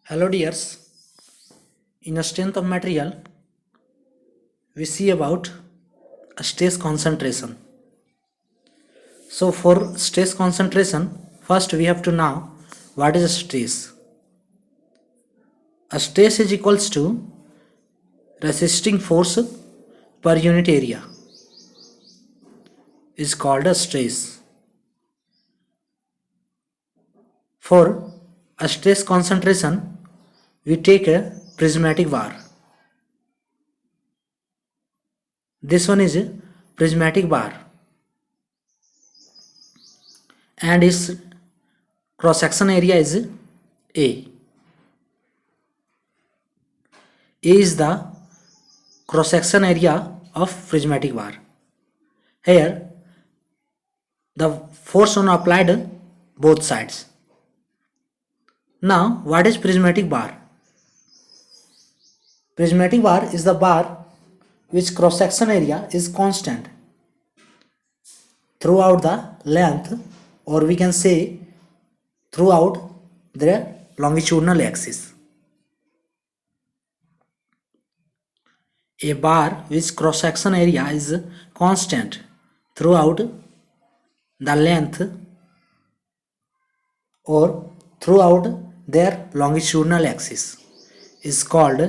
Hello dears, in a strength of material, we see about a stress concentration. So for stress concentration, first we have to know what is a stress. A stress is equals to resisting force per unit area is called a stress. For a stress concentration, we take a prismatic bar. This one is a prismatic bar and its cross section area is A. A is the cross section area of prismatic bar. Here the force on applied both sides. Now what is prismatic bar? Prismatic bar is the bar which cross section area is constant throughout the length, or we can say throughout the longitudinal axis. A bar which cross section area is constant throughout the length or throughout their longitudinal axis is called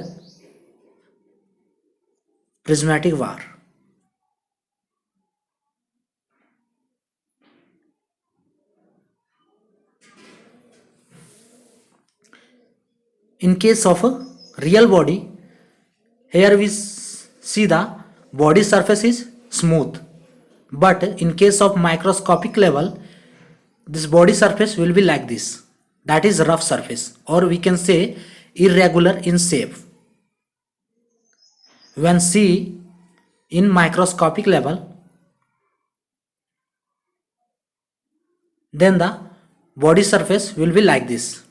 prismatic bar. In case of a real body, here we see the body surface is smooth, but in case of microscopic level, this body surface will be like this, that is rough surface, or we can say irregular in shape. When see in microscopic level, then the body surface will be like this,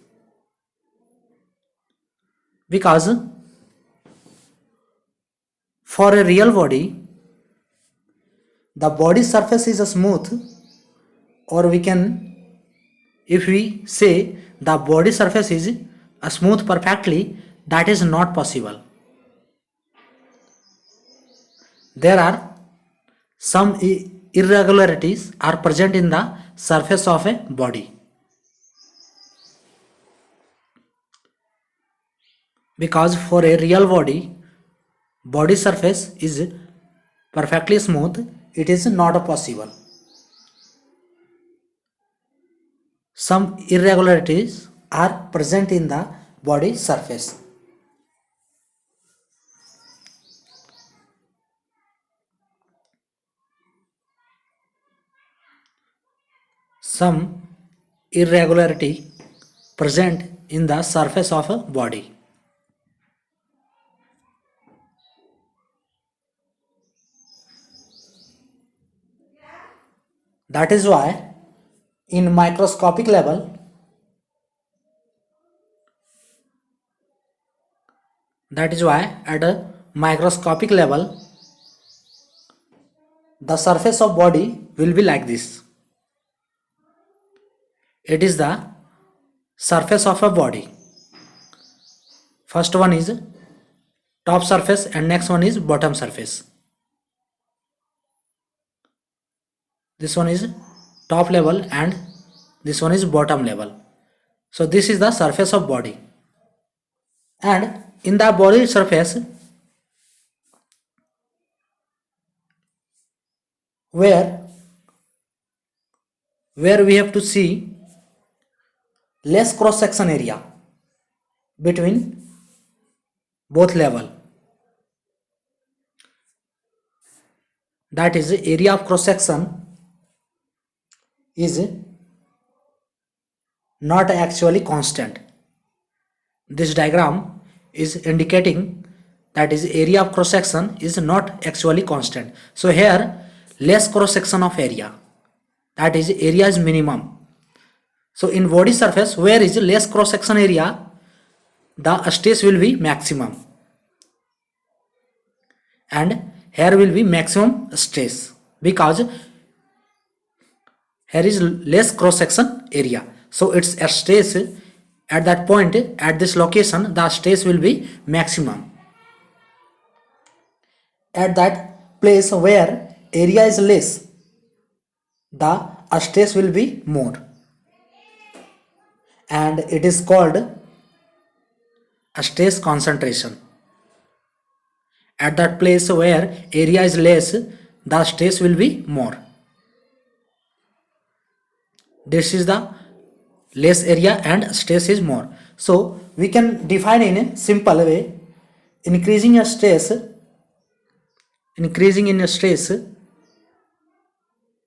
because for a real body the body surface is smooth, or we can, if we say the body surface is smooth perfectly, that is not possible. There are some irregularities are present in the surface of a body, because for a real body surface is perfectly smooth, it is not possible. Some irregularities are present in the body surface. Some irregularity present in the surface of a body. That is why in microscopic level, at a microscopic level the surface of body will be like this. It is the surface of a body. First one is top surface and next one is bottom surface. This one is top level and this one is bottom level. So this is the surface of body, and in the body surface where we have to see less cross section area between both level, that is area of cross section is not actually constant. This diagram is indicating that is area of cross section is not actually constant. So here less cross section of area, that is area is minimum. So in body surface where is less cross section area, the stress will be maximum, and here will be maximum stress because here is less cross section area. So its stress At that point, at this location, the stress will be maximum. At that place where area is less, the stress will be more, and it is called a stress concentration. At that place where area is less, the stress will be more. This is the less area and stress is more. So we can define in a simple way: increasing in stress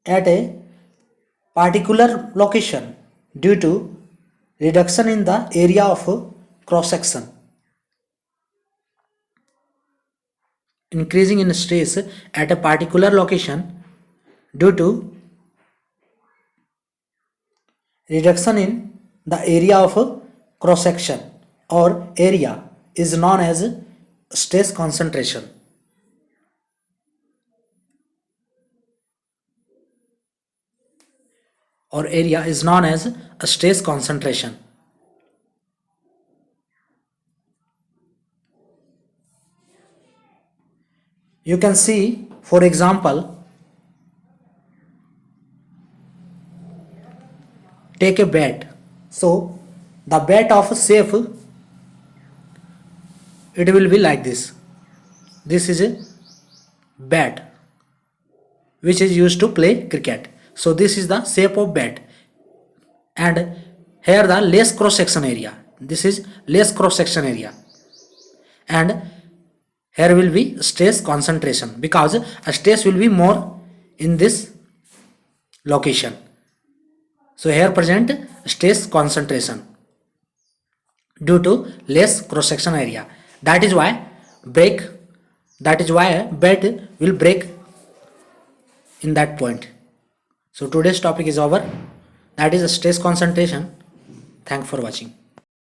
at a particular location due to reduction in the area of cross section. Increasing in stress at a particular location due to reduction in the area of cross section or area is known as stress concentration. Or area is known as a stress concentration. You can see, for example, take a bat. So the bat of shape, it will be like this. This is a bat which is used to play cricket. So this is the shape of bat, and here the less cross section area. This is less cross section area, and here will be stress concentration because a stress will be more in this location. So here present stress concentration due to less cross section area. That is why bat will break in that point. So today's topic is over. That is stress concentration. Thanks for watching.